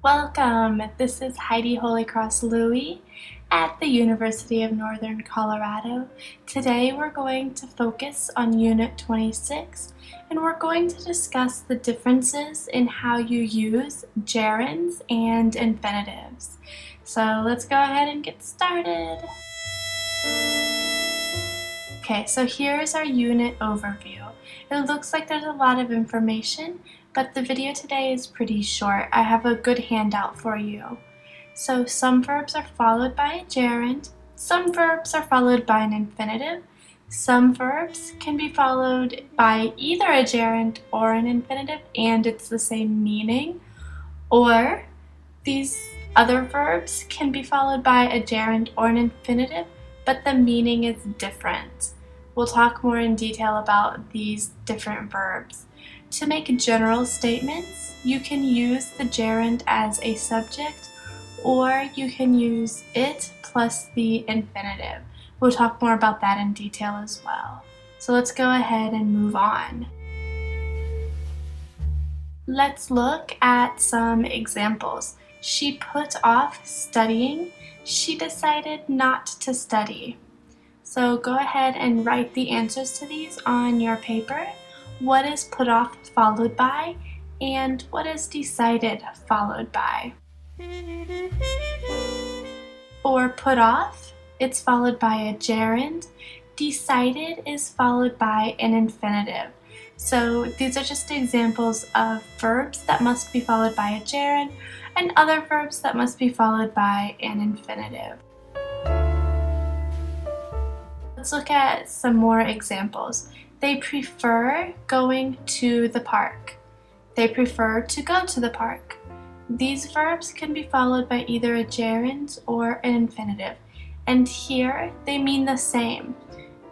Welcome! This is Heidi Holycross-Lui at the University of Northern Colorado. Today we're going to focus on Unit 26 and we're going to discuss the differences in how you use gerunds and infinitives. So let's go ahead and get started. Okay, so here's our unit overview. It looks like there's a lot of information, but the video today is pretty short. I have a good handout for you. So some verbs are followed by a gerund, some verbs are followed by an infinitive, some verbs can be followed by either a gerund or an infinitive and it's the same meaning, or these other verbs can be followed by a gerund or an infinitive, but the meaning is different. We'll talk more in detail about these different verbs. To make general statements, you can use the gerund as a subject, or you can use it plus the infinitive. We'll talk more about that in detail as well. So let's go ahead and move on. Let's look at some examples. She put off studying. She decided not to study. So go ahead and write the answers to these on your paper. What is put off followed by, and what is decided followed by. For put off, it's followed by a gerund. Decided is followed by an infinitive. So these are just examples of verbs that must be followed by a gerund and other verbs that must be followed by an infinitive. Let's look at some more examples. They prefer going to the park. They prefer to go to the park. These verbs can be followed by either a gerund or an infinitive. And here they mean the same.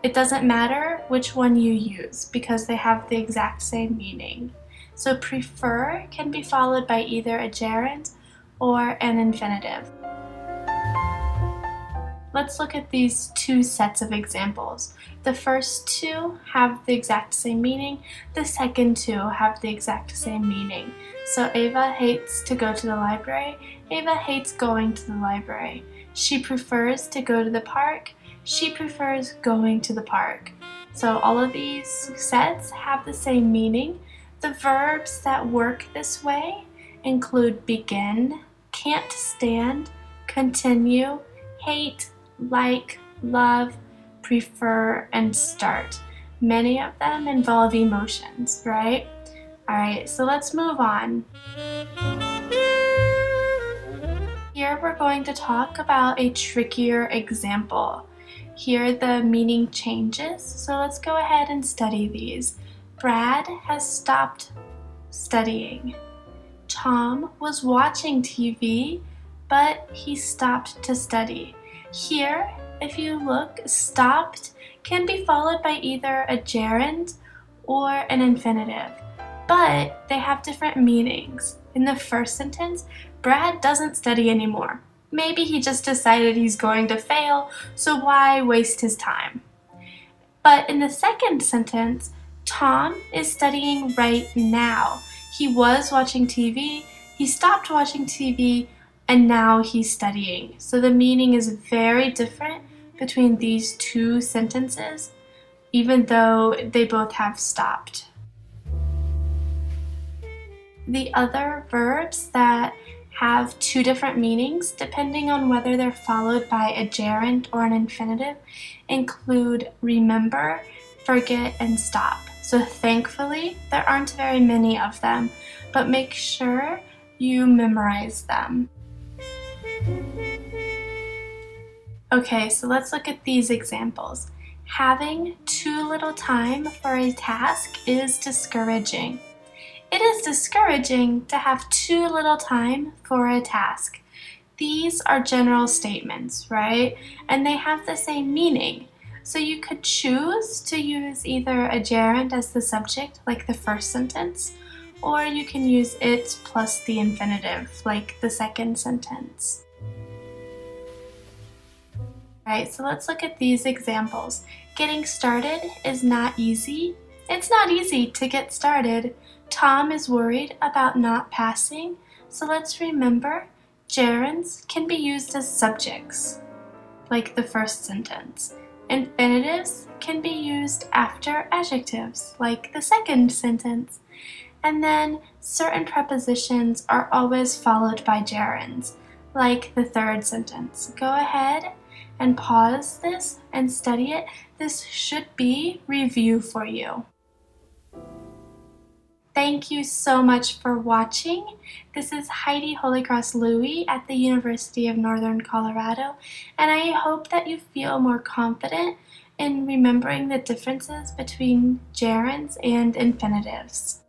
It doesn't matter which one you use because they have the exact same meaning. So prefer can be followed by either a gerund or an infinitive. Let's look at these two sets of examples. The first two have the exact same meaning. The second two have the exact same meaning. So Ava hates to go to the library. Ava hates going to the library. She prefers to go to the park. She prefers going to the park. So all of these sets have the same meaning. The verbs that work this way include begin, can't stand, continue, hate, like, love, prefer, and start. Many of them involve emotions, right? Alright, so let's move on. Here we're going to talk about a trickier example. Here the meaning changes, so let's go ahead and study these. Brad has stopped studying. Tom was watching TV, but he stopped to study. Here, if you look, stopped can be followed by either a gerund or an infinitive, but they have different meanings. In the first sentence, Brad doesn't study anymore. Maybe he just decided he's going to fail, so why waste his time? But in the second sentence, Tom is studying right now. He was watching TV, he stopped watching TV, and now he's studying. So the meaning is very different between these two sentences, even though they both have stopped. The other verbs that have two different meanings, depending on whether they're followed by a gerund or an infinitive, include remember, forget, and stop. So thankfully, there aren't very many of them, but make sure you memorize them. Okay, so let's look at these examples. Having too little time for a task is discouraging. It is discouraging to have too little time for a task. These are general statements, right? And they have the same meaning. So you could choose to use either a gerund as the subject, like the first sentence, or you can use it plus the infinitive, like the second sentence. Alright, so let's look at these examples. Getting started is not easy. It's not easy to get started. Tom is worried about not passing. So let's remember, gerunds can be used as subjects, like the first sentence. Infinitives can be used after adjectives, like the second sentence. And then certain prepositions are always followed by gerunds, like the third sentence. Go ahead and pause this and study it. This should be review for you. Thank you so much for watching. This is Heidi Holycross-Lui at the University of Northern Colorado, and I hope that you feel more confident in remembering the differences between gerunds and infinitives.